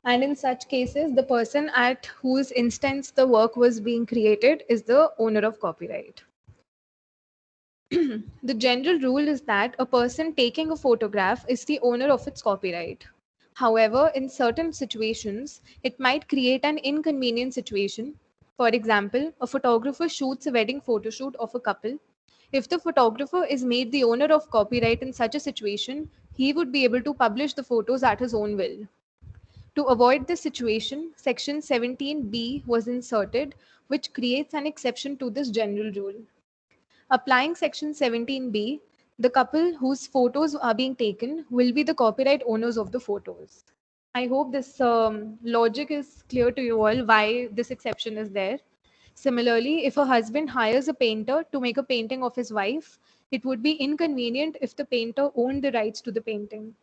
And in such cases, the person at whose instance the work was being created is the owner of copyright. The general rule is that a person taking a photograph is the owner of its copyright. However, in certain situations, it might create an inconvenient situation. For example, a photographer shoots a wedding photo shoot of a couple. If the photographer is made the owner of copyright in such a situation, he would be able to publish the photos at his own will. To avoid this situation, Section 17B was inserted, which creates an exception to this general rule. Applying Section 17B, the couple whose photos are being taken will be the copyright owners of the photos. I hope this logic is clear to you all why this exception is there. Similarly, if a husband hires a painter to make a painting of his wife, it would be inconvenient if the painter owned the rights to the painting.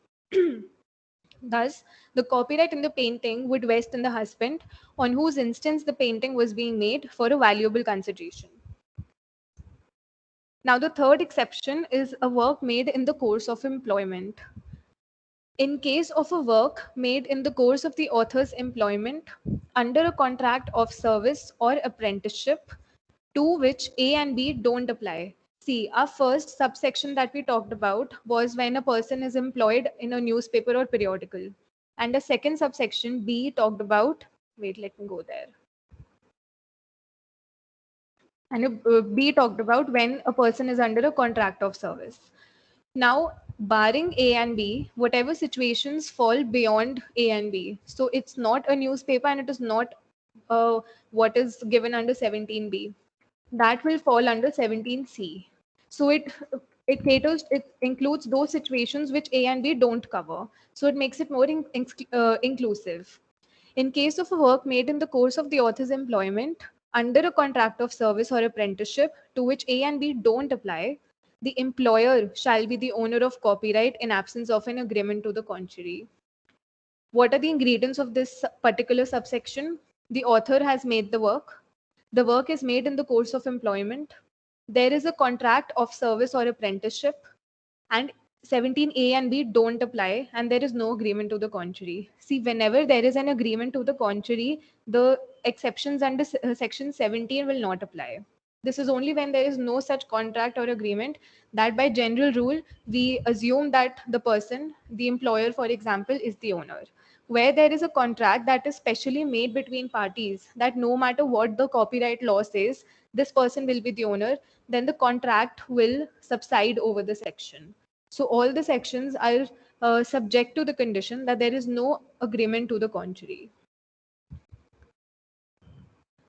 Thus, the copyright in the painting would vest in the husband, on whose instance the painting was being made for a valuable consideration. Now, the third exception is a work made in the course of employment. In case of a work made in the course of the author's employment under a contract of service or apprenticeship to which A and B don't apply. See, our first subsection that we talked about was when a person is employed in a newspaper or periodical. And the second subsection, B, talked about, wait, let me go there. And B talked about when a person is under a contract of service. Now, barring A and B, whatever situations fall beyond A and B, so it's not a newspaper and it is not what is given under 17B, that will fall under 17C. So it includes those situations which A and B don't cover. So it makes it more inclusive. In case of a work made in the course of the author's employment under a contract of service or apprenticeship to which A and B don't apply, the employer shall be the owner of copyright in absence of an agreement to the contrary. What are the ingredients of this particular subsection? The author has made the work. The work is made in the course of employment. There is a contract of service or apprenticeship, and 17A and B don't apply, and there is no agreement to the contrary. See, whenever there is an agreement to the contrary, the exceptions under section 17 will not apply. This is only when there is no such contract or agreement that by general rule we assume that the person, the employer for example, is the owner. Where there is a contract that is specially made between parties, that no matter what the copyright law says, this person will be the owner, then the contract will subside over the section. So all the sections are subject to the condition that there is no agreement to the contrary.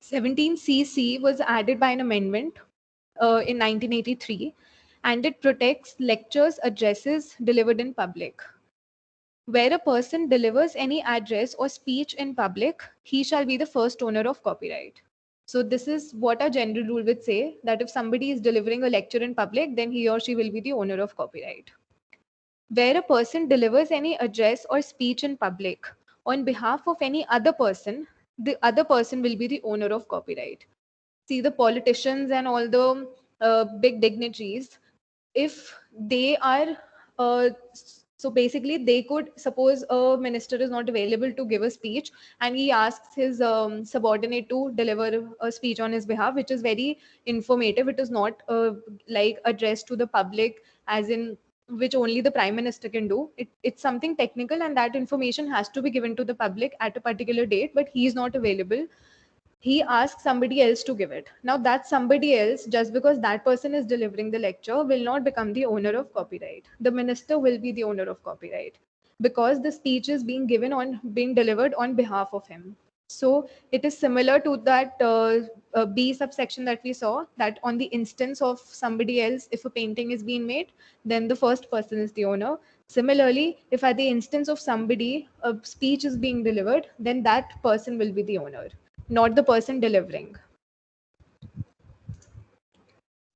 17CC was added by an amendment in 1983, and it protects lectures, addresses delivered in public. Where a person delivers any address or speech in public, he shall be the first owner of copyright. So this is what our general rule would say, that if somebody is delivering a lecture in public, then he or she will be the owner of copyright. Where a person delivers any address or speech in public on behalf of any other person, the other person will be the owner of copyright. See, the politicians and all the big dignitaries, if they are so basically they could suppose a minister is not available to give a speech and he asks his subordinate to deliver a speech on his behalf, which is very informative. It is not like addressed to the public as in which only the prime minister can do. It's something technical and that information has to be given to the public at a particular date, but he is not available. He asks somebody else to give it. Now, that somebody else, just because that person is delivering the lecture, will not become the owner of copyright. The minister will be the owner of copyright because the speech is being delivered on behalf of him. So it is similar to that B subsection that we saw, that on the instance of somebody else, if a painting is being made, then the first person is the owner. Similarly, if at the instance of somebody a speech is being delivered, then that person will be the owner, not the person delivering.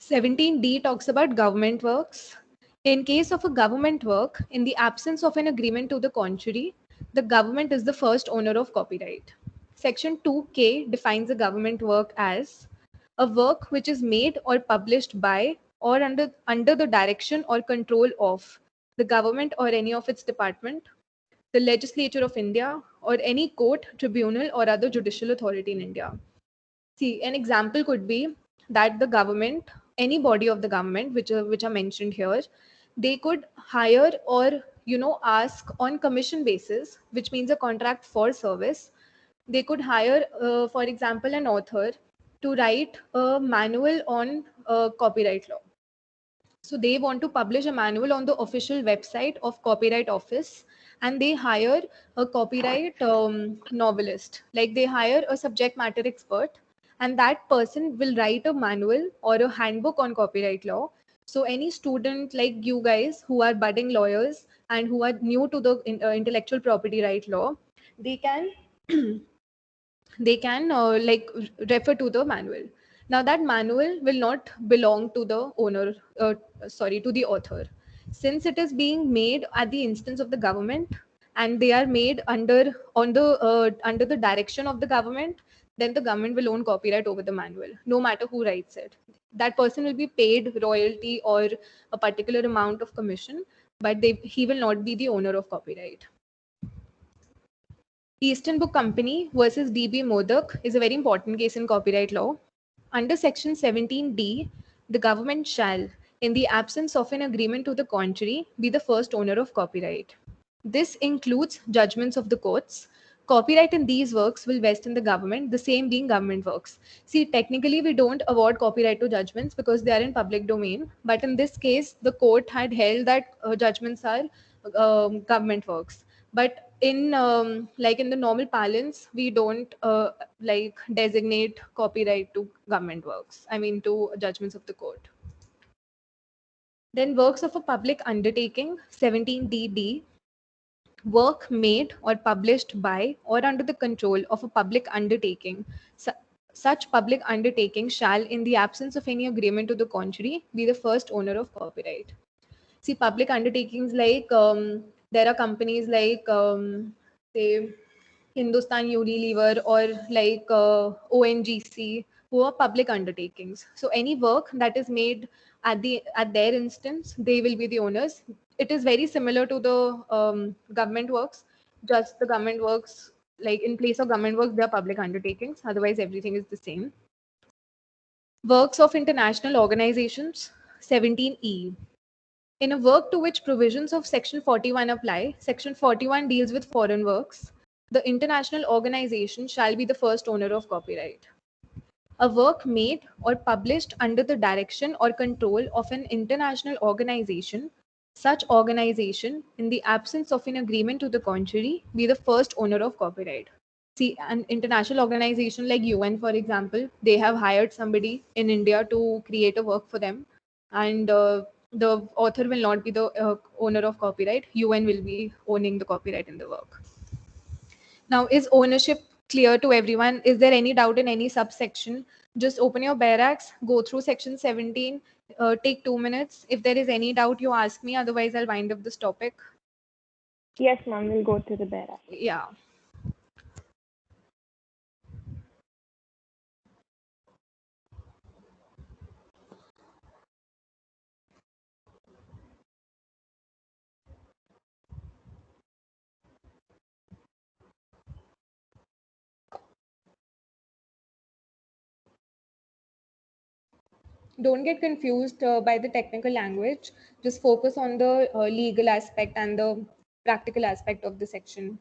17D talks about government works. In case of a government work, in the absence of an agreement to the contrary, the government is the first owner of copyright. Section 2K defines a government work as a work which is made or published by or under the direction or control of the government or any of its department, the legislature of India, or any court, tribunal, or other judicial authority in India. See, an example could be that the government, any body of the government, which are mentioned here, they could hire or ask on commission basis, which means a contract for service. They could hire, for example, an author to write a manual on copyright law. So they want to publish a manual on the official website of Copyright Office, and they hire a copyright novelist. Like they hire a subject matter expert, and that person will write a manual or a handbook on copyright law. So any student like you guys who are budding lawyers and who are new to the intellectual property right law, they can refer to the manual. Now that manual will not belong to the owner, sorry, to the author, since it is being made at the instance of the government, and they are made under the direction of the government. Then the government will own copyright over the manual, no matter who writes it. That person will be paid royalty or a particular amount of commission, but he will not be the owner of copyright. Eastern Book Company versus DB Modak is a very important case in copyright law. Under Section 17D, the government shall, in the absence of an agreement to the contrary, be the first owner of copyright. This includes judgments of the courts. Copyright in these works will vest in the government, the same being government works. See, technically, we don't award copyright to judgments because they are in public domain. But in this case, the court had held that judgments are government works. But in in the normal parlance, we don't designate copyright to government works. I mean, to judgments of the court. Then works of a public undertaking, 17DD, work made or published by or under the control of a public undertaking. Such public undertaking shall, in the absence of any agreement to the contrary, be the first owner of copyright. See, public undertakings like there are companies like say Hindustan Unilever or ONGC, who are public undertakings. So any work that is made at their instance, they will be the owners. It is very similar to the government works. Just the government works, like in place of government works, they are public undertakings. Otherwise, everything is the same. Works of international organizations, 17E. In a work to which provisions of Section 41 apply, Section 41 deals with foreign works. The international organization shall be the first owner of copyright. A work made or published under the direction or control of an international organization, such organization, in the absence of an agreement to the contrary, be the first owner of copyright. See, an international organization like UN, for example, they have hired somebody in India to create a work for them, and the author will not be the owner of copyright. UN will be owning the copyright in the work. Now, is ownership clear to everyone? Is there any doubt in any subsection? Just open your barracks, go through section 17, take 2 minutes. If there is any doubt, you ask me. Otherwise, I'll wind up this topic. Yes, ma'am, we'll go to the barrack. Yeah. Don't get confused by the technical language. Just focus on the legal aspect and the practical aspect of the section.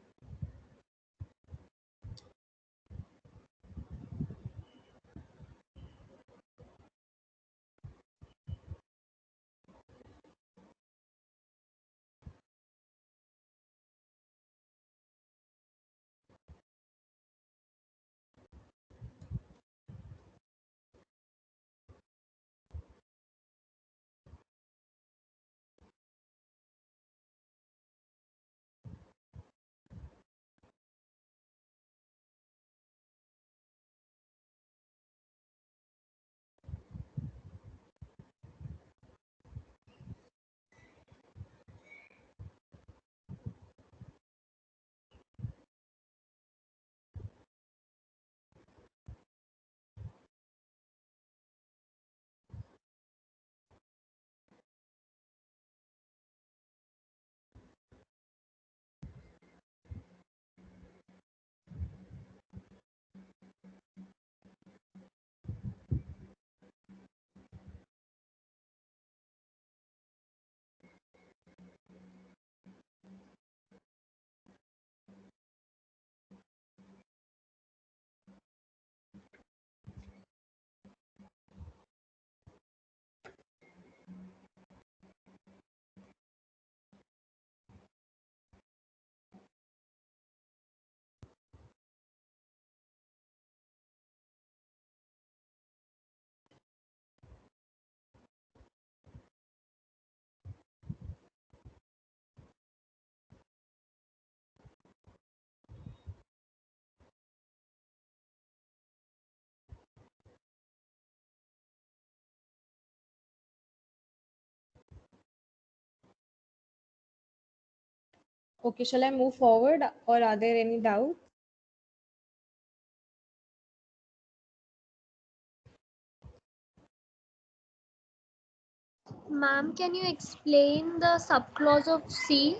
Okay, shall I move forward or are there any doubts? Ma'am, can you explain the subclause of C?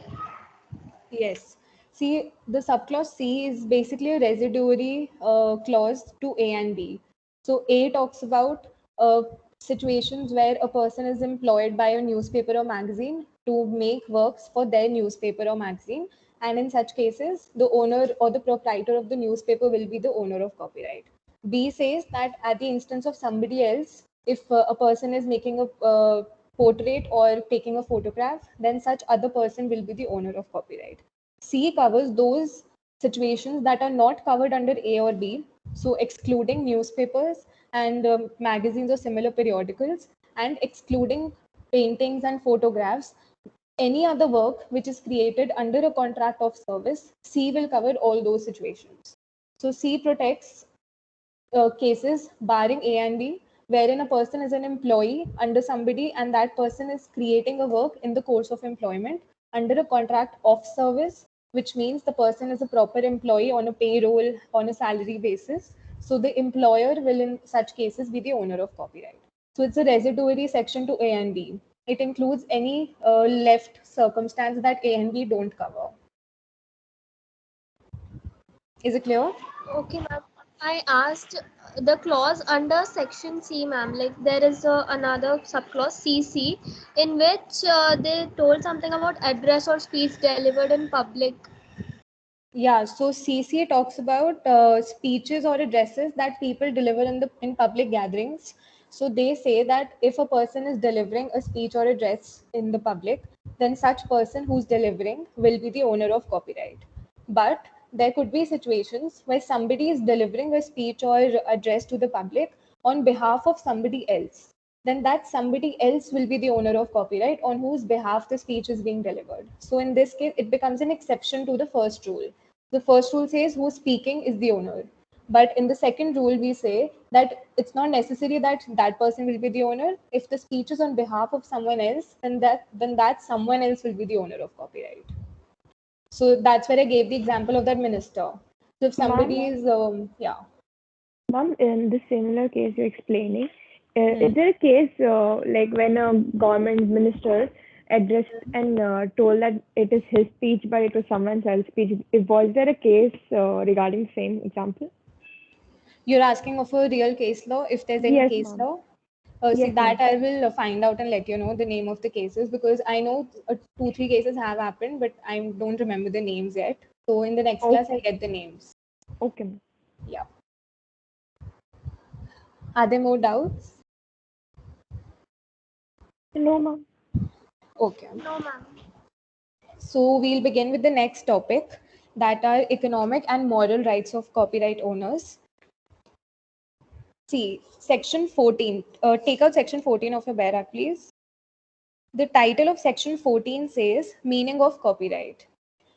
Yes. See, the subclause C is basically a residuary clause to A and B. So A talks about situations where a person is employed by a newspaper or magazine to make works for their newspaper or magazine. And in such cases, the owner or the proprietor of the newspaper will be the owner of copyright. B says that at the instance of somebody else, if a person is making a portrait or taking a photograph, then such other person will be the owner of copyright. C covers those situations that are not covered under A or B, so excluding newspapers and magazines or similar periodicals, and excluding paintings and photographs. Any other work which is created under a contract of service, C will cover all those situations. So C protects cases barring A and B, wherein a person is an employee under somebody and that person is creating a work in the course of employment under a contract of service, which means the person is a proper employee on a payroll, on a salary basis. So the employer will, in such cases, be the owner of copyright. So it's a residuary section to A and B. It includes any left circumstance that A and B don't cover. Is it clear? Okay, ma'am. I asked the clause under section C, ma'am. Like there is another subclause CC in which they told something about address or speech delivered in public. Yeah, so CC talks about speeches or addresses that people deliver in public gatherings. So they say that if a person is delivering a speech or address in the public, then such person who's delivering will be the owner of copyright. But there could be situations where somebody is delivering a speech or address to the public on behalf of somebody else. Then that somebody else will be the owner of copyright on whose behalf the speech is being delivered. So in this case, it becomes an exception to the first rule. The first rule says who's speaking is the owner. But in the second rule, we say that it's not necessary that that person will be the owner. If the speech is on behalf of someone else, then that someone else will be the owner of copyright. So that's where I gave the example of that minister. So if Ma'am, somebody is, yeah. ma'am, in the similar case you're explaining, Hmm. is there a case like when a government minister addressed and told that it is his speech, but it was someone else's speech? Was there a case regarding same example? You're asking of a real case law, if there's any Yes, case ma'am. law. See, Yes, that ma'am. I will find out and let you know the name of the cases because I know two, three cases have happened, but I don't remember the names yet. So in the next class, I'll Okay. get the names. Okay, ma'am. Yeah. Are there more doubts? No, ma'am. Okay. No, ma'am. So we'll begin with the next topic that are economic and moral rights of copyright owners. See, section 14. Take out section 14 of your Bear Act, please. The title of section 14 says meaning of copyright,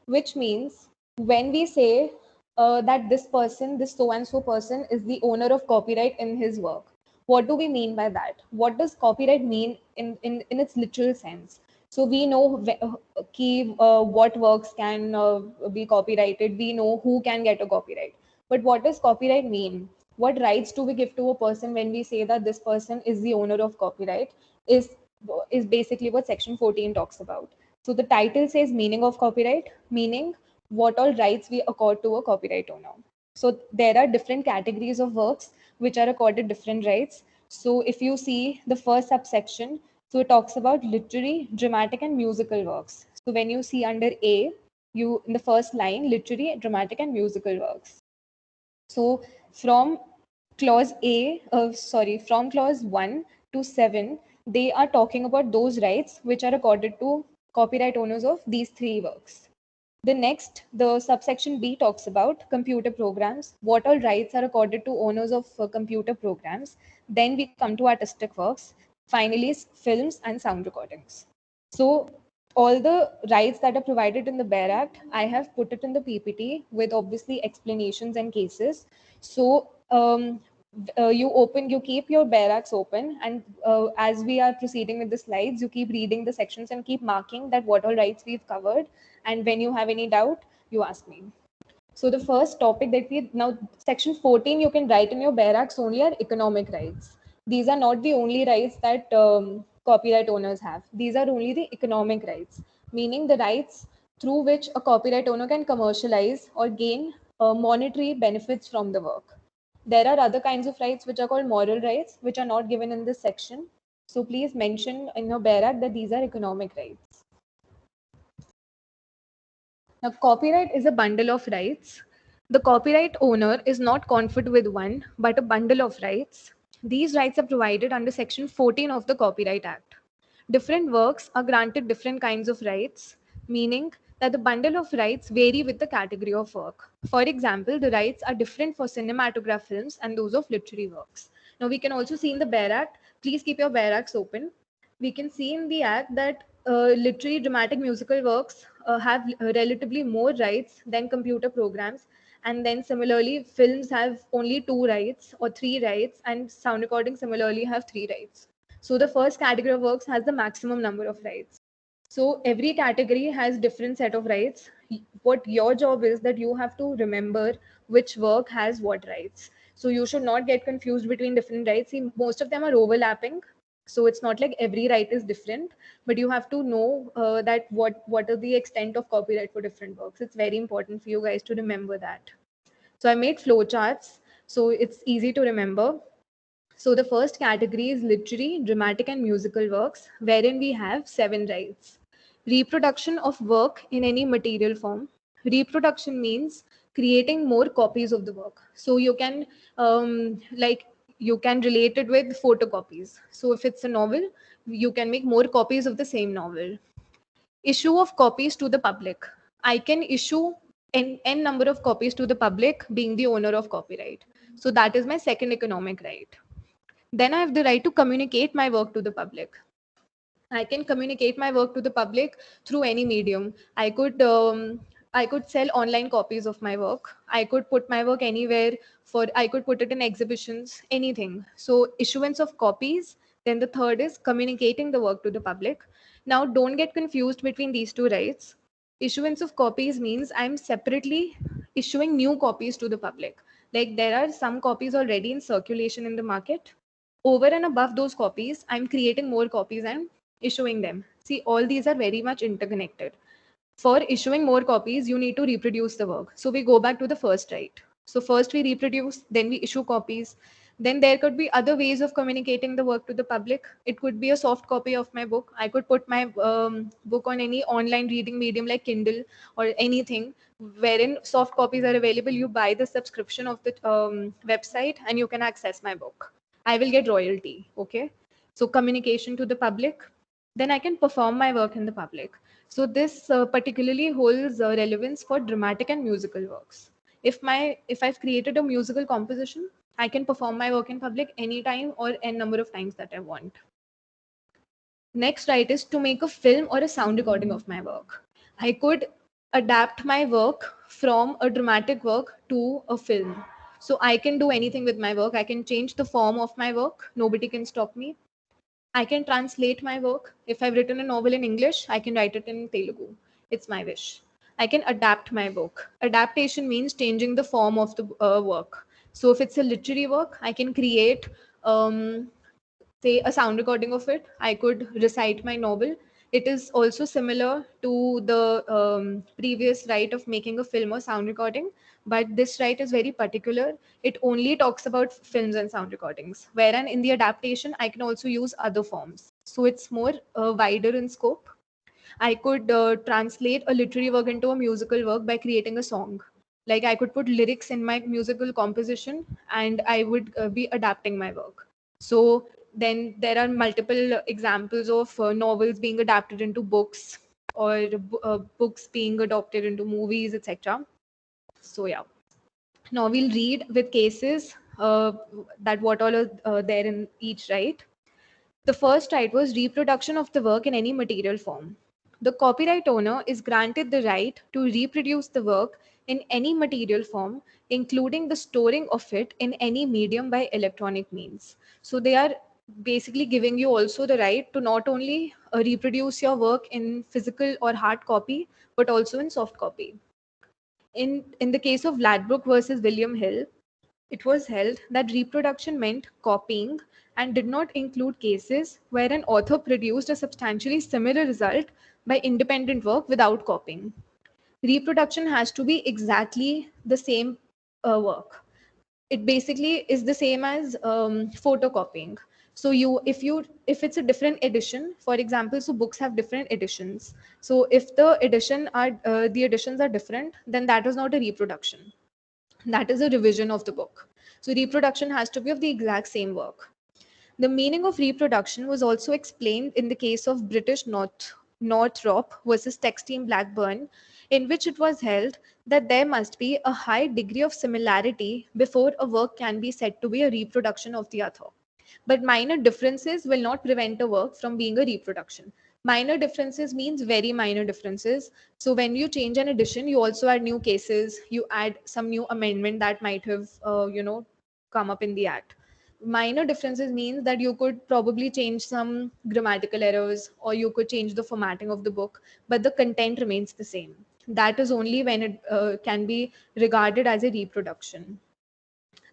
which means when we say that this person, this so and so person, is the owner of copyright in his work, what do we mean by that? What does copyright mean in its literal sense? So we know what works can be copyrighted, we know who can get a copyright. But what does copyright mean? What rights do we give to a person when we say that this person is the owner of copyright? Is is basically what section 14 talks about. So the title says meaning of copyright, meaning what all rights we accord to a copyright owner. So there are different categories of works which are accorded different rights. So if you see the first subsection, so it talks about literary, dramatic, and musical works. So when you see under A, you in the first line, literary, dramatic, and musical works. So from from clause 1 to 7, they are talking about those rights which are accorded to copyright owners of these three works. The subsection B talks about computer programs, what all rights are accorded to owners of computer programs. Then we come to artistic works, finally, films and sound recordings. So all the rights that are provided in the Bear Act, I have put it in the PPT with obviously explanations and cases. So you keep your Bear Acts open, and as we are proceeding with the slides, you keep reading the sections and keep marking that what all rights we've covered, And when you have any doubt, you ask me. So the first topic that we now, section 14, you can write in your barracks only are economic rights. These are not the only rights that copyright owners have. These are only the economic rights, meaning the rights through which a copyright owner can commercialize or gain monetary benefits from the work. There are other kinds of rights which are called moral rights, which are not given in this section. So please mention in your barrack that these are economic rights. Now, copyright is a bundle of rights. The copyright owner is not conferred with one, but a bundle of rights. These rights are provided under Section 14 of the Copyright Act. Different works are granted different kinds of rights, meaning that the bundle of rights vary with the category of work. For example, the rights are different for cinematograph films and those of literary works. Now, we can also see in the Bare Act, please keep your barracks open. We can see in the Act that literary, dramatic, musical works have relatively more rights than computer programs. And then similarly, films have only 2 rights or 3 rights, and sound recordings similarly have 3 rights. So the first category of works has the maximum number of rights. So every category has different set of rights. What your job is that you have to remember which work has what rights. So you should not get confused between different rights. See, most of them are overlapping. So it's not like every right is different, but you have to know that what are the extent of copyright for different works. It's very important for you guys to remember that. So I made flowcharts so it's easy to remember. So the first category is literary, dramatic, and musical works, wherein we have 7 rights. Reproduction of work in any material form. Reproduction means creating more copies of the work. So you can you can relate it with photocopies. So if it's a novel, you can make more copies of the same novel. Issue of copies to the public. I can issue n number of copies to the public, being the owner of copyright. So that is my second economic right. Then I have the right to communicate my work to the public. I can communicate my work to the public through any medium. I could sell online copies of my work. I could put my work anywhere. I could put it in exhibitions, anything. So issuance of copies. Then the third is communicating the work to the public. Now don't get confused between these 2 rights. Issuance of copies means I'm separately issuing new copies to the public. Like there are some copies already in circulation in the market. Over and above those copies, I'm creating more copies and issuing them. See, all these are very much interconnected. For issuing more copies, you need to reproduce the work. So we go back to the first right. So first we reproduce, then we issue copies. Then there could be other ways of communicating the work to the public. It could be a soft copy of my book. I could put my book on any online reading medium like Kindle or anything, wherein soft copies are available. You buy the subscription of the website and you can access my book. I will get royalty. Okay. So communication to the public. Then I can perform my work in the public. So this particularly holds relevance for dramatic and musical works. If I've created a musical composition, I can perform my work in public anytime or n number of times that I want. Next right is to make a film or a sound recording of my work. I could adapt my work from a dramatic work to a film. So I can do anything with my work. I can change the form of my work. Nobody can stop me. I can translate my work. If I've written a novel in English, I can write it in Telugu. It's my wish. I can adapt my book. Adaptation means changing the form of the work. So if it's a literary work, I can create, say, a sound recording of it. I could recite my novel. It is also similar to the previous right of making a film or sound recording, but this right is very particular. It only talks about films and sound recordings, whereas in the adaptation, I can also use other forms. So it's more wider in scope. I could translate a literary work into a musical work by creating a song. Like I could put lyrics in my musical composition and I would be adapting my work. So then there are multiple examples of novels being adapted into books or books being adopted into movies, etc. So yeah. Now we'll read with cases that what all are there in each right. The first right was reproduction of the work in any material form. The copyright owner is granted the right to reproduce the work in any material form, including the storing of it in any medium by electronic means. So they are basically giving you also the right to not only reproduce your work in physical or hard copy, but also in soft copy. In the case of Ladbroke versus William Hill, it was held that reproduction meant copying and did not include cases where an author produced a substantially similar result by independent work without copying. Reproduction has to be exactly the same work. It basically is the same as photocopying. So if it's a different edition, for example, so books have different editions. So if the editions are different, then that is not a reproduction, that is a revision of the book. So reproduction has to be of the exact same work. The meaning of reproduction was also explained in the case of British Northrop versus Textile Blackburn, in which it was held that there must be a high degree of similarity before a work can be said to be a reproduction of the other. But minor differences will not prevent a work from being a reproduction. Minor differences means very minor differences. So when you change an edition, you also add new cases, you add some new amendment that might have, come up in the act. Minor differences means that you could probably change some grammatical errors or you could change the formatting of the book, but the content remains the same. That is only when it can be regarded as a reproduction.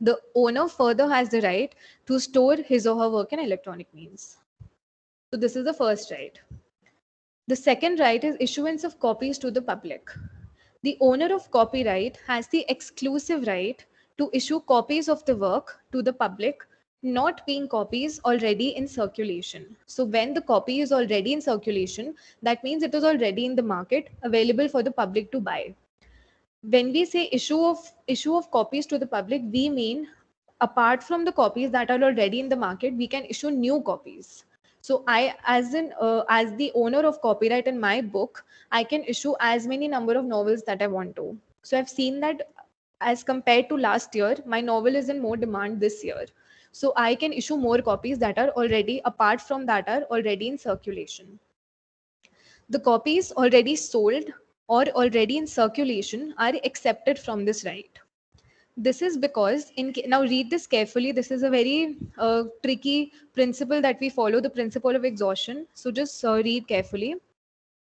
The owner further has the right to store his or her work in electronic means. So this is the first right. The second right is issuance of copies to the public. The owner of copyright has the exclusive right to issue copies of the work to the public, not being copies already in circulation. So when the copy is already in circulation, that means it is already in the market, available for the public to buy. When we say issue of copies to the public, we mean apart from the copies that are already in the market, we can issue new copies. So I, as the owner of copyright in my book, I can issue as many number of novels that I want to. So I've seen that as compared to last year, my novel is in more demand this year. So I can issue more copies that are already, apart from that, are already in circulation. The copies already sold or already in circulation are accepted from this right. This is because, now read this carefully, this is a very tricky principle that we follow, the principle of exhaustion. So just read carefully.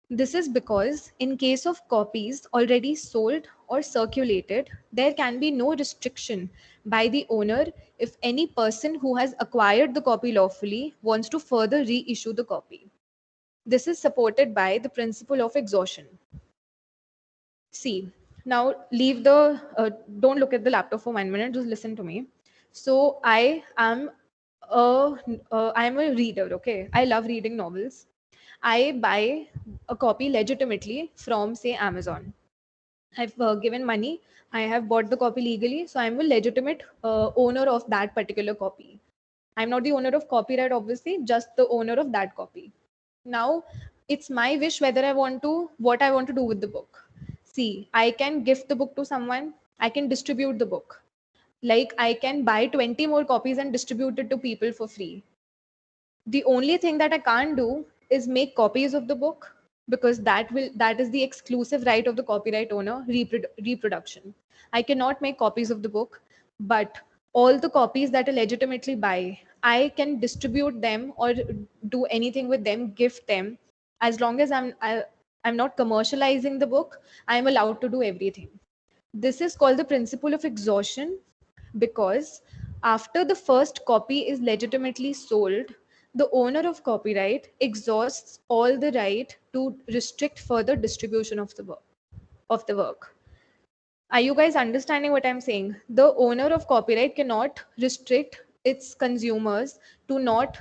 This is because in case of copies already sold or circulated, there can be no restriction by the owner if any person who has acquired the copy lawfully wants to further reissue the copy. This is supported by the principle of exhaustion. See, now leave the, don't look at the laptop for 1 minute, just listen to me. So I'm a reader, okay? I love reading novels. I buy a copy legitimately from, say, Amazon. I've given money, I have bought the copy legally, so I'm a legitimate owner of that particular copy. I'm not the owner of copyright, obviously, just the owner of that copy. Now, it's my wish whether what I want to do with the book. See, I can gift the book to someone, I can distribute the book. Like, I can buy 20 more copies and distribute it to people for free. The only thing that I can't do is make copies of the book, because that is the exclusive right of the copyright owner, reproduction. I cannot make copies of the book, but all the copies that I legitimately buy, I can distribute them or do anything with them, gift them. As long as I'm not commercializing the book, I'm allowed to do everything. This is called the principle of exhaustion, because after the first copy is legitimately sold, the owner of copyright exhausts all the right to restrict further distribution of the work. Are you guys understanding what I'm saying? The owner of copyright cannot restrict its consumers to not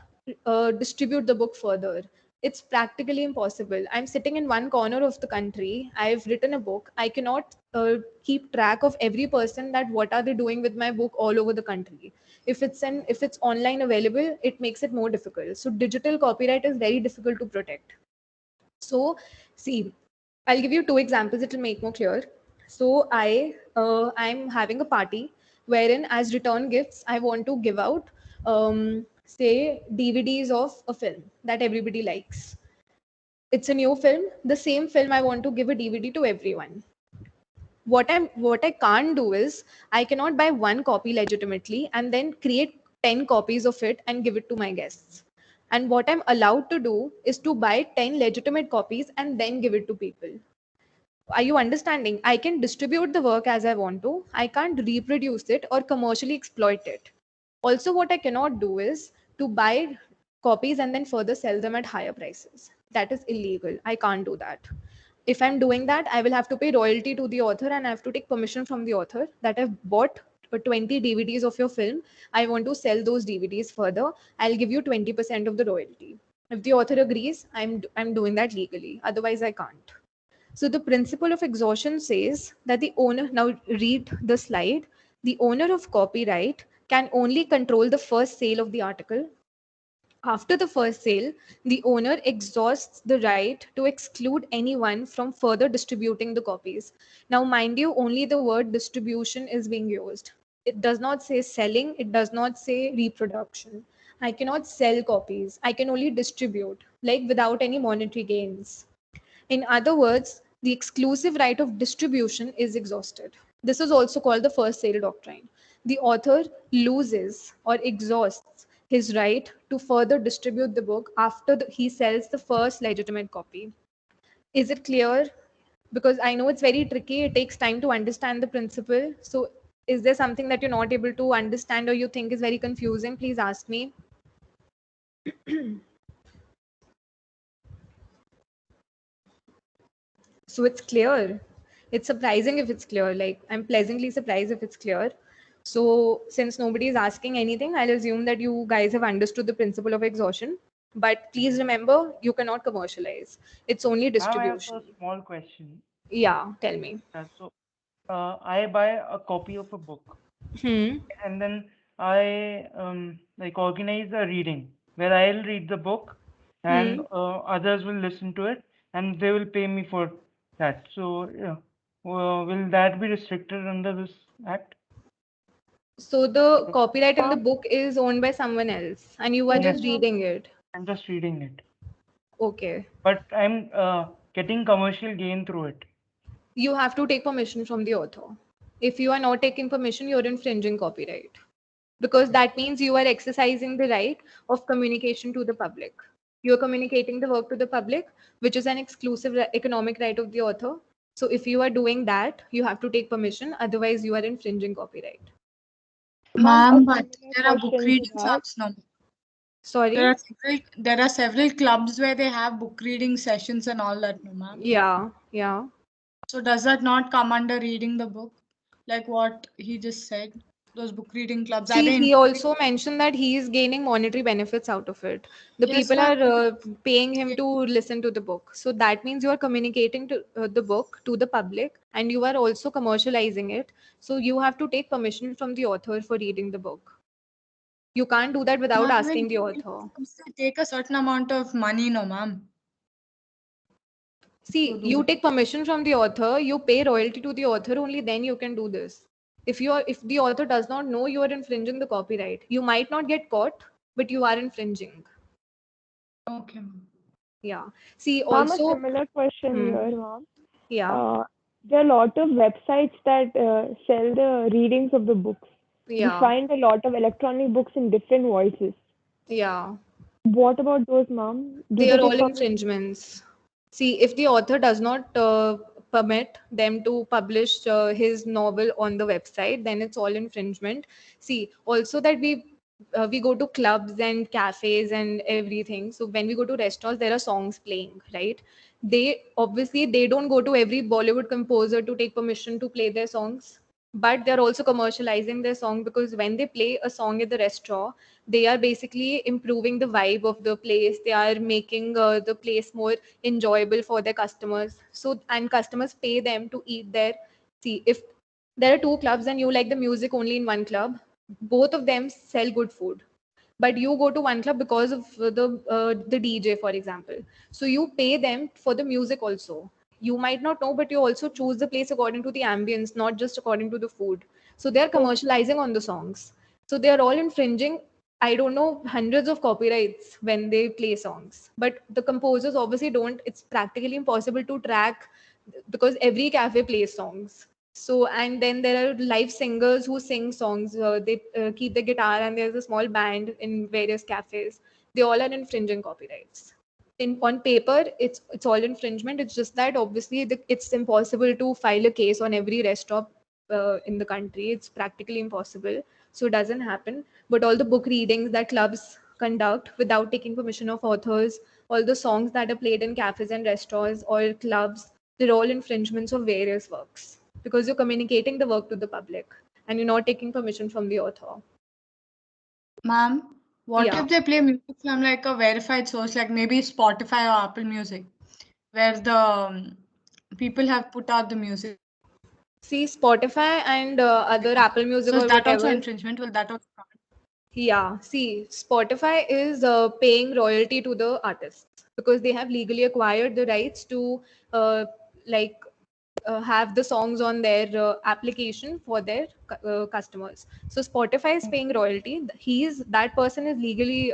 distribute the book further. It's practically impossible. I'm sitting in one corner of the country. I've written a book. I cannot keep track of every person that what are they doing with my book all over the country. If it's online available, it makes it more difficult. So digital copyright is very difficult to protect. So, see, I'll give you two examples. It will make more clear. So, I'm having a party wherein, as return gifts, I want to give out, say, DVDs of a film that everybody likes. It's a new film. The same film, I want to give a DVD to everyone. What I can't do is, I cannot buy one copy legitimately and then create 10 copies of it and give it to my guests. And what I'm allowed to do is to buy 10 legitimate copies and then give it to people. Are you understanding? I can distribute the work as I want to. I can't reproduce it or commercially exploit it. Also, what I cannot do is to buy copies and then further sell them at higher prices. That is illegal. I can't do that. If I'm doing that, I will have to pay royalty to the author and I have to take permission from the author that I've bought 20 DVDs of your film. I want to sell those DVDs further. I'll give you 20% of the royalty. If the author agrees, I'm doing that legally. Otherwise, I can't. So the principle of exhaustion says that the owner, now read the slide, the owner of copyright can only control the first sale of the article. After the first sale, the owner exhausts the right to exclude anyone from further distributing the copies. Now, mind you, only the word distribution is being used. It does not say selling, it does not say reproduction. I cannot sell copies, I can only distribute, like without any monetary gains. In other words, the exclusive right of distribution is exhausted. This is also called the first sale doctrine. The author loses or exhausts his right to further distribute the book after he sells the first legitimate copy. Is it clear? Because I know it's very tricky, it takes time to understand the principle. So, is there something that you're not able to understand or you think is very confusing? Please ask me. So it's clear. It's surprising if it's clear. Like, I'm pleasantly surprised if it's clear. So since nobody is asking anything, I'll assume that you guys have understood the principle of exhaustion. But please remember, you cannot commercialize. It's only Ma'am, I have distribution. a small question. Yeah, tell me. So, I buy a copy of a book, Hmm. and then I like organize a reading where I'll read the book, and Hmm. others will listen to it, and they will pay me for that. So, yeah, will that be restricted under this act? So the copyright in the Ma'am, book is owned by someone else, and you are Yes, just yes, ma'am. reading it. I'm just reading it, Okay. but I'm getting commercial gain through it. You have to take permission from the author. If you are not taking permission, you're infringing copyright. Because that means you are exercising the right of communication to the public. You are communicating the work to the public, which is an exclusive economic right of the author. So if you are doing that, you have to take permission, otherwise you are infringing copyright. Ma'am, a Ma'am, but similar there are book question to reading that. clubs now. Sorry. There are several clubs where they have book reading sessions and all that, no, ma'am. Yeah. So does that not come under reading the book? Like what he just said? Those book reading clubs, are See, they he also mentioned that he is gaining monetary benefits out of it. The Yes, people ma'am. are paying him to listen to the book. So that means you are communicating to the book to the public, and you are also commercializing it. So you have to take permission from the author for reading the book. You can't do that without Ma'am, asking the it author. take a certain amount of money, no, ma'am. See, you take permission from the author, you pay royalty to the author, only then you can do this. If the author does not know, you are infringing the copyright. You might not get caught, but you are infringing. Okay, ma'am. Yeah. See, Ma'am, a also, similar question hmm, here, ma'am. yeah, There are a lot of websites that sell the readings of the books. We yeah, find a lot of electronic books in different voices. yeah. What about those, ma'am? Do They they are all take permission? infringements. See, if the author does not permit them to publish his novel on the website, then it's all infringement. See, also that we go to clubs and cafes and everything. So when we go to restaurants, there are songs playing, right? They don't go to every Bollywood composer to take permission to play their songs, but they're also commercializing their song, because when they play a song at the restaurant, they are basically improving the vibe of the place. They are making the place more enjoyable for their customers. So, and customers pay them to eat there. See, if there are two clubs and you like the music only in one club, both of them sell good food, but you go to one club because of the DJ, for example. So you pay them for the music also. You might not know, but you also choose the place according to the ambience, not just according to the food. So they're Okay. commercializing on the songs. So they're all infringing, I don't know, hundreds of copyrights when they play songs. But the composers obviously don't. It's practically impossible to track, because every cafe plays songs. So, and then there are live singers who sing songs. They keep the guitar, and there's a small band in various cafes. They all are infringing copyrights. In on paper, it's all infringement. It's just that obviously it's impossible to file a case on every restaurant in the country. It's practically impossible. So it doesn't happen. But all the book readings that clubs conduct without taking permission of authors, all the songs that are played in cafes and restaurants or clubs, they're all infringements of various works because you're communicating the work to the public and you're not taking permission from the author. Ma'am, what Yeah. if they play music from like a verified source, like maybe Spotify or Apple Music, where the people have put out the music? See, Spotify and other Apple Music So is or that also whatever. infringement? Will that also count? Yeah, see, Spotify is paying royalty to the artists because they have legally acquired the rights to like have the songs on their application for their customers. So Spotify is paying royalty. That person is legally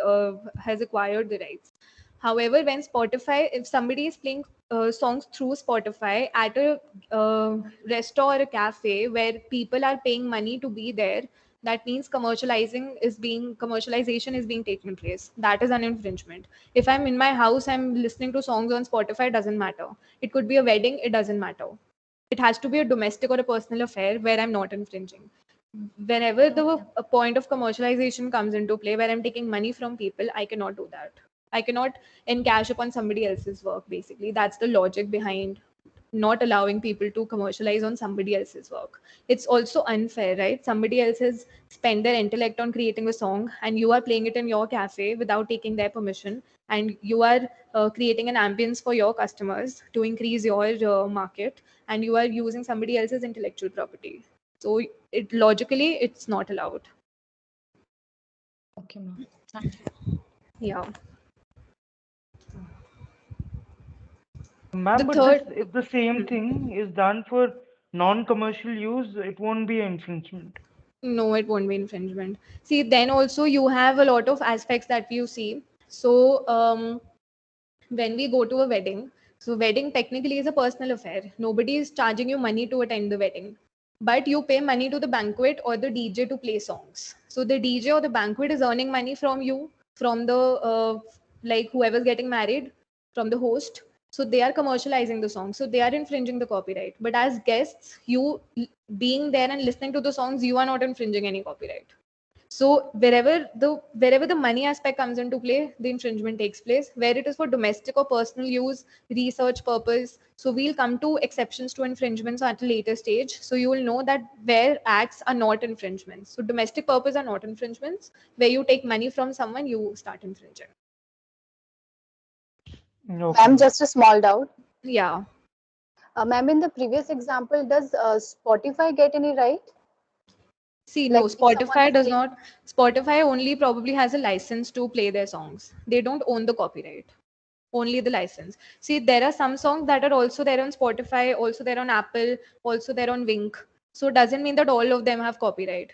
has acquired the rights. However, when Spotify, if somebody is playing songs through Spotify at a restaurant or a cafe where people are paying money to be there, that means commercialization is being taken place. That is an infringement. If I'm in my house, I'm listening to songs on Spotify, it doesn't matter. It could be a wedding, it doesn't matter. It has to be a domestic or a personal affair where I'm not infringing. Whenever a point of commercialization comes into play where I'm taking money from people, I cannot do that. I cannot encash upon somebody else's work. Basically, that's the logic behind not allowing people to commercialize on somebody else's work. It's also unfair, right? Somebody else has spent their intellect on creating a song and you are playing it in your cafe without taking their permission, and you are creating an ambience for your customers to increase your market, and you are using somebody else's intellectual property. So it logically it's not allowed. Okay, ma'am. Thank you. Yeah. Ma'am, The but third, if the same thing is done for non-commercial use, it won't be infringement. no, it won't be infringement. See, then also you have a lot of aspects that you see. So when we go to a wedding, so wedding technically is a personal affair. Nobody is charging you money to attend the wedding, but you pay money to the banquet or the DJ to play songs. So the DJ or the banquet is earning money from you, from the like whoever's getting married, from the host. So they are commercializing the song, so they are infringing the copyright. But as guests, you being there and listening to the songs, you are not infringing any copyright. So wherever the money aspect comes into play, the infringement takes place. Where it is for domestic or personal use, research purpose, so we'll come to exceptions to infringements at a later stage. So you will know that where acts are not infringements. So domestic purpose are not infringements. Where you take money from someone, you start infringing. Okay. Ma'am, just a small doubt. Yeah. Ma'am, in the previous example, does Spotify get any right? See, no, Like if someone Spotify is does playing, not. Spotify only probably has a license to play their songs. They don't own the copyright, only the license. See, there are some songs that are also there on Spotify, also there on Apple, also there on Wink. So it doesn't mean that all of them have copyright.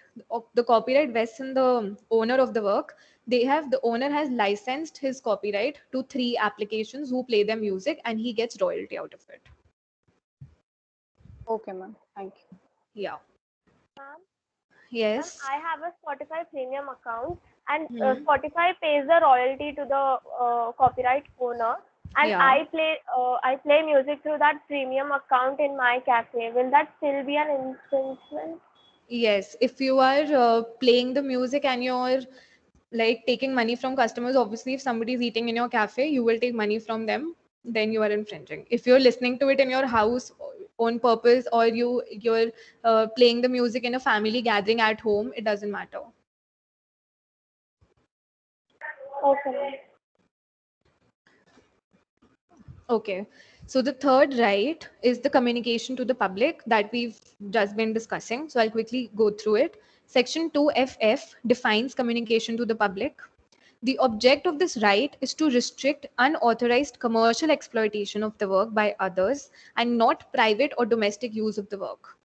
The copyright vests in the owner of the work. The owner has licensed his copyright to 3 applications who play their music, and he gets royalty out of it. okay, ma'am. Thank you. Yeah. Ma'am, Yes. I have a Spotify premium account, and Mhm. Spotify pays the royalty to the copyright owner, and Yeah. I play music through that premium account in my cafe. Will that still be an infringement? Yes, if you are playing the music and you're like taking money from customers, obviously, if somebody is eating in your cafe, you will take money from them. Then you are infringing. If you're listening to it in your house on purpose, or you're playing the music in a family gathering at home, it doesn't matter. Okay, ma'am. Okay. So the third right is the communication to the public that we've just been discussing. So I'll quickly go through it. Section 2FF defines communication to the public. The object of this right is to restrict unauthorized commercial exploitation of the work by others and not private or domestic use of the work.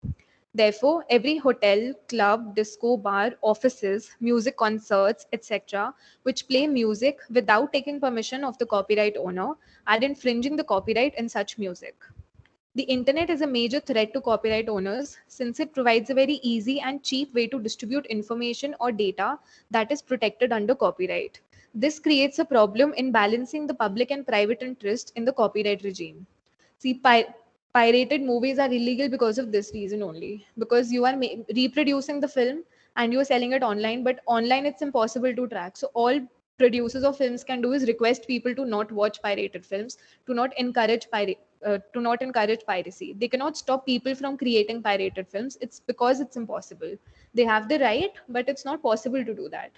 Therefore, every hotel, club, disco, bar, offices, music concerts, etc., which play music without taking permission of the copyright owner are infringing the copyright in such music. The internet is a major threat to copyright owners since it provides a very easy and cheap way to distribute information or data that is protected under copyright. This creates a problem in balancing the public and private interest in the copyright regime. See, pirated movies are illegal because of this reason only. Because you are reproducing the film and you are selling it online, but online it's impossible to track. So all producers of films can do is request people to not watch pirated films, to not encourage piracy. They cannot stop people from creating pirated films. It's because it's impossible. They have the right, but it's not possible to do that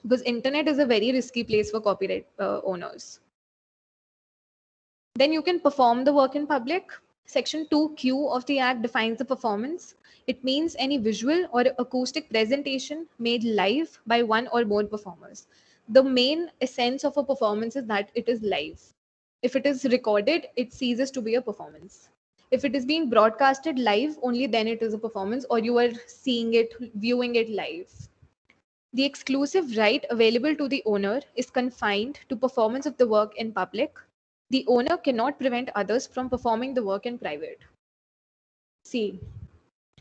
because internet is a very risky place for copyright owners. Then you can perform the work in public. Section 2Q of the Act defines the performance. It means any visual or acoustic presentation made live by one or more performers. The main essence of a performance is that it is live. If it is recorded, it ceases to be a performance. If it is being broadcasted live, only then it is a performance, or you are seeing it, viewing it live. The exclusive right available to the owner is confined to performance of the work in public. The owner cannot prevent others from performing the work in private. See,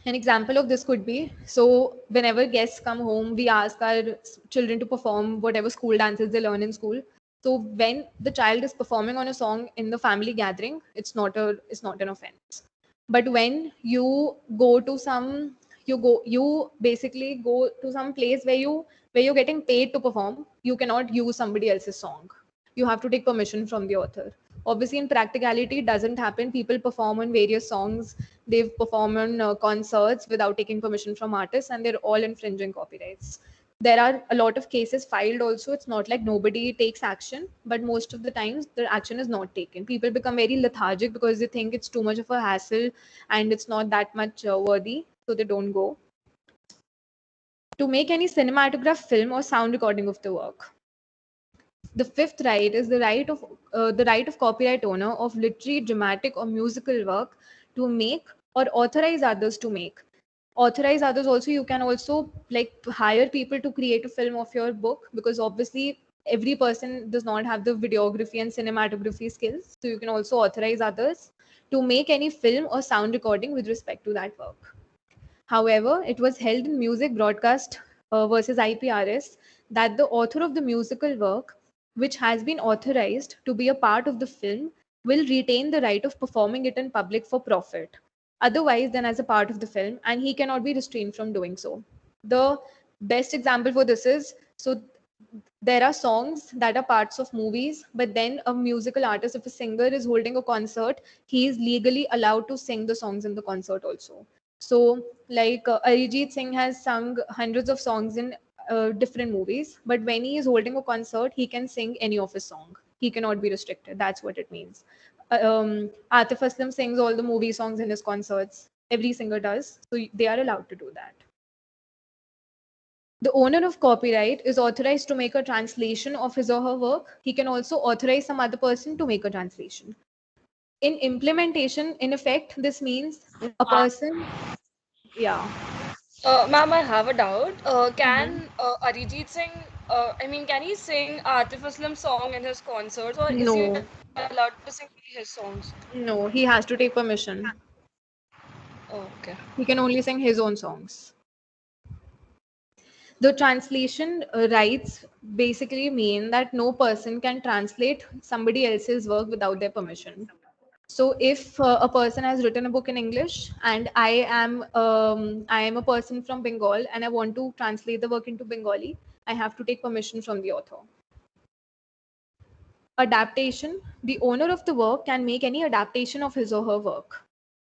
an example of this could be, so whenever guests come home, we ask our children to perform whatever school dances they learn in school. So when the child is performing on a song in the family gathering, it's not an offense. But when you go to some you basically go to some place where you're getting paid to perform, you cannot use somebody else's song. You have to take permission from the author. Obviously in practicality it doesn't happen. People perform on various songs, they've performed on concerts without taking permission from artists, and they're all infringing copyrights. There are a lot of cases filed also. It's not like nobody takes action, but most of the times the action is not taken. People become very lethargic because they think it's too much of a hassle and it's not that much worthy, so they don't go. To make any cinematograph, film, or sound recording of the work. The fifth right is the right of copyright owner of literary, dramatic, or musical work to make or authorize others to make. Authorize others also, you can also like hire people to create a film of your book, because obviously every person does not have the videography and cinematography skills. So you can also authorize others to make any film or sound recording with respect to that work. However, it was held in Music Broadcast versus IPRS that the author of the musical work, which has been authorized to be a part of the film, will retain the right of performing it in public for profit, otherwise than as a part of the film, and he cannot be restrained from doing so. The best example for this is, so there are songs that are parts of movies, but then a musical artist, if a singer is holding a concert, he is legally allowed to sing the songs in the concert also. So, like Arijit Singh has sung hundreds of songs in different movies, but when he is holding a concert, he can sing any of his song. He cannot be restricted. That's what it means. Atif Aslam sings all the movie songs in his concerts. Every singer does, so they are allowed to do that. The owner of copyright is authorized to make a translation of his or her work. He can also authorize some other person to make a translation. In implementation, in effect, this means a person, yeah. Ma'am, I have a doubt. Can Arijit Singh, can he sing Atif Aslam's song in his concerts, or is he No, allowed to sing his songs? no, he has to take permission. Okay. He can only sing his own songs. The translation rights basically mean that no person can translate somebody else's work without their permission. So if a person has written a book in English and I am a person from Bengal and I want to translate the work into Bengali, I have to take permission from the author. Adaptation. The owner of the work can make any adaptation of his or her work.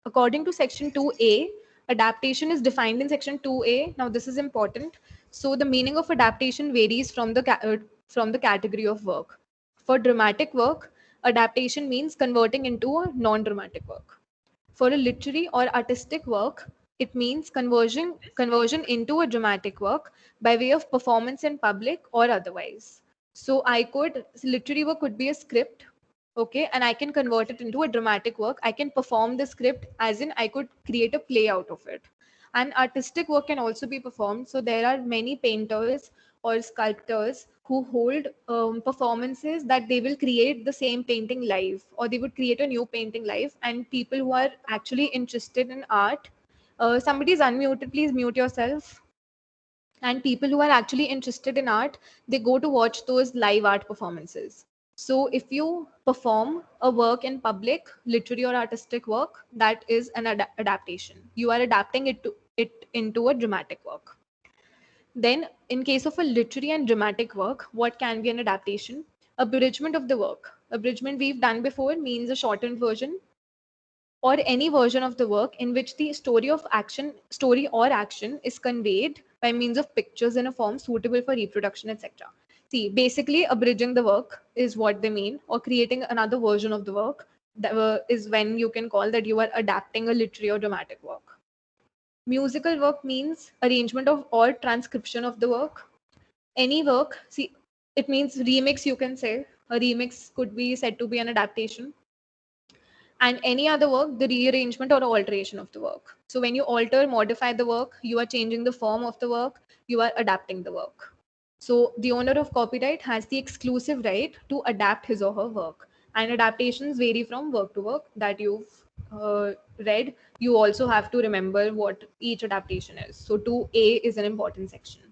According to section 2A, adaptation is defined in section 2A. Now this is important. So the meaning of adaptation varies from the category of work. For dramatic work, adaptation means converting into a non-dramatic work. For a literary or artistic work, it means conversion into a dramatic work by way of performance in public or otherwise. So literary work could be a script, okay, and I can convert it into a dramatic work. I can perform the script, as in I could create a play out of it. And artistic work can also be performed. So there are many painters or sculptors who hold performances that they will create the same painting live, or they would create a new painting live, and people who are actually interested in art. Somebody's unmuted, please mute yourself. And people who are actually interested in art, they go to watch those live art performances. So if you perform a work in public, literary or artistic work, that is an adaptation. You are adapting it into a dramatic work. Then, in case of a literary and dramatic work, what can be an adaptation? Abridgment of the work. Abridgment we've done before means a shortened version or any version of the work in which the story or action is conveyed by means of pictures in a form suitable for reproduction, etc. See, basically, abridging the work is what they mean, or creating another version of the work. That is when you can call that you are adapting a literary or dramatic work. Musical work means arrangement of or transcription of the work. Any work, see, it means remix, you can say. A remix could be said to be an adaptation. And any other work, the rearrangement or alteration of the work. So when you alter, modify the work, you are changing the form of the work, you are adapting the work. So the owner of copyright has the exclusive right to adapt his or her work. And adaptations vary from work to work that you've read. You also have to remember what each adaptation is. So 2A is an important section.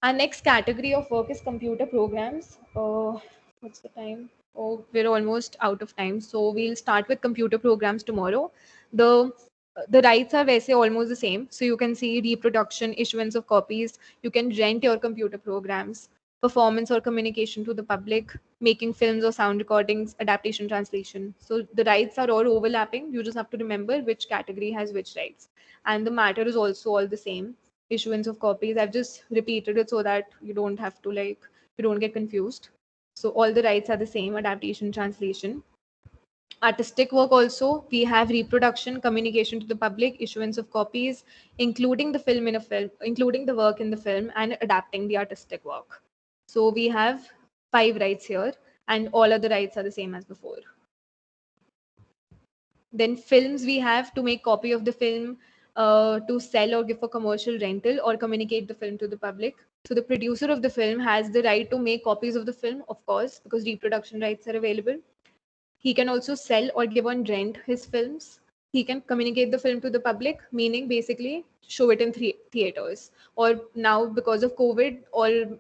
Our next category of work is computer programs. What's the time? Oh, we're almost out of time. So we'll start with computer programs tomorrow. The rights are वैसे almost the same. So you can see reproduction, issuance of copies. You can rent your computer programs, performance or communication to the public, making films or sound recordings, adaptation, translation. So the rights are all overlapping. You just have to remember which category has which rights. And the matter is also all the same. Issuance of copies. I've just repeated it so that you don't have to you don't get confused. So all the rights are the same, adaptation, translation. Artistic work also, we have reproduction, communication to the public, issuance of copies, including the film in a film, including the work in the film, and adapting the artistic work. So we have 5 rights here, and all other rights are the same as before. Then films, we have to make copy of the film, to sell or give for commercial rental or communicate the film to the public. So the producer of the film has the right to make copies of the film, of course, because reproduction rights are available. He can also sell or give on rent his films. He can communicate the film to the public, meaning basically show it in theaters. Or now, because of COVID,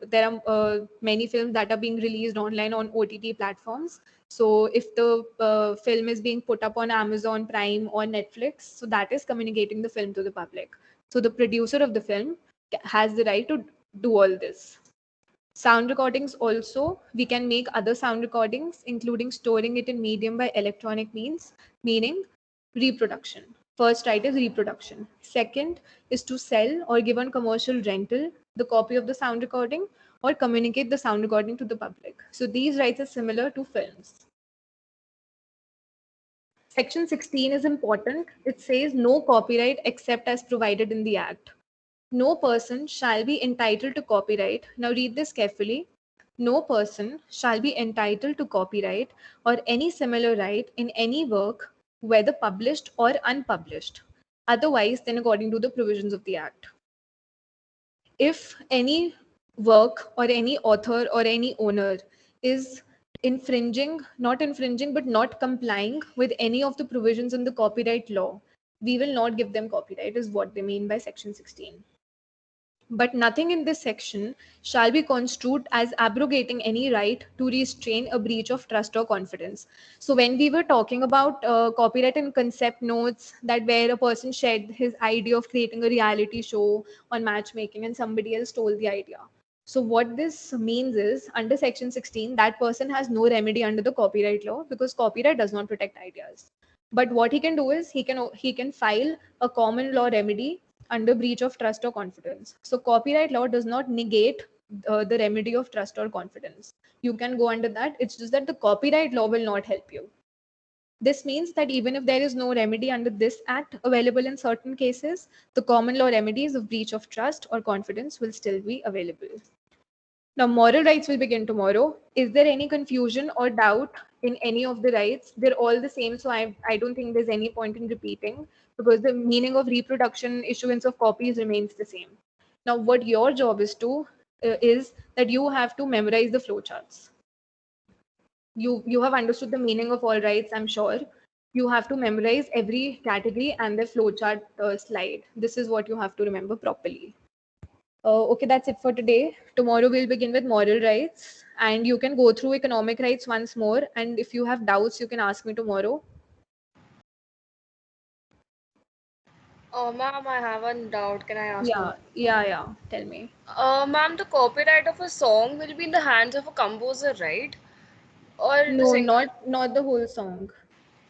there are many films that are being released online on OTT platforms. So if the film is being put up on Amazon Prime or Netflix, so that is communicating the film to the public. So the producer of the film has the right to do all this. Sound recordings also, we can make other sound recordings, including storing it in medium by electronic means, meaning reproduction. First right is reproduction. Second is to sell or give on commercial rental the copy of the sound recording or communicate the sound recording to the public. So these rights are similar to films. Section 16 is important. It says no copyright except as provided in the Act. No person shall be entitled to copyright. Now read this carefully. No person shall be entitled to copyright or any similar right in any work, whether published or unpublished, otherwise than according to the provisions of the Act. If any work or any author or any owner is not infringing, but not complying with any of the provisions in the copyright law, we will not give them copyright, is what they mean by Section 16. But nothing in this section shall be construed as abrogating any right to restrain a breach of trust or confidence. So when we were talking about copyright and concept notes, that where a person shared his idea of creating a reality show on matchmaking and somebody else stole the idea. So what this means is, under Section 16, that person has no remedy under the copyright law because copyright does not protect ideas. But what he can do is he can file a common law remedy under breach of trust or confidence. So copyright law does not negate the remedy of trust or confidence. You can go under that. It's just that the copyright law will not help you. This means that even if there is no remedy under this act available in certain cases, the common law remedies of breach of trust or confidence will still be available. Now, moral rights will begin tomorrow. Is there any confusion or doubt in any of the rights? They're all the same, so I don't think there's any point in repeating because the meaning of reproduction, issuance of copies remains the same. Now, what your job is to is that you have to memorize the flowcharts. You have understood the meaning of all rights, I'm sure. You have to memorize every category and the flowchart slide. This is what you have to remember properly. Okay, that's it for today. Tomorrow we'll begin with moral rights, and you can go through economic rights once more. And if you have doubts, you can ask me tomorrow. Ma'am, I have a doubt. Can I ask one? Yeah. Tell me. Ma'am, the copyright of a song will be in the hands of a composer, right? Or the No, singer? not the whole song.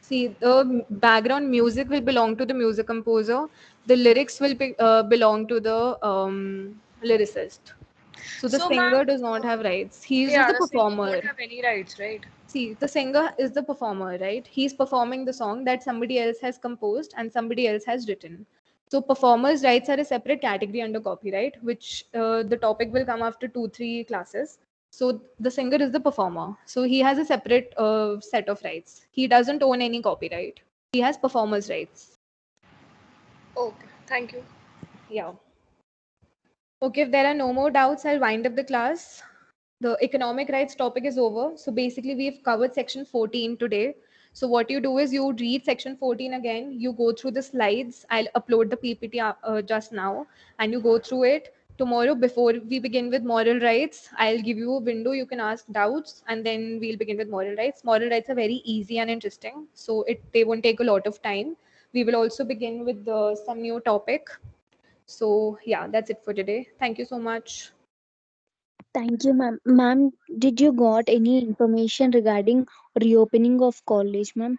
See, the background music will belong to the music composer. The lyrics will belong to the lyricist. So the So, ma'am, singer does not have rights. He is just yeah, the the singer performer. won't have any rights, right? See, the singer is the performer, right? He's performing the song that somebody else has composed and somebody else has written. So performers' rights are a separate category under copyright, which the topic will come after 2-3 classes. So the singer is the performer. So he has a separate set of rights. He doesn't own any copyright. He has performers' rights. Okay, thank you. Yeah. Okay, if there are no more doubts, I'll wind up the class. The economic rights topic is over. So basically, we've covered section 14 today. So what you do is you read section 14 again, you go through the slides. I'll upload the PPT just now, and you go through it. Tomorrow, before we begin with moral rights, I'll give you a window. You can ask doubts, and then we'll begin with moral rights. Moral rights are very easy and interesting, so they won't take a lot of time. We will also begin with some new topic. So yeah, that's it for today. Thank you so much. Thank you, ma'am. Ma'am, did you got any information regarding reopening of college, ma'am?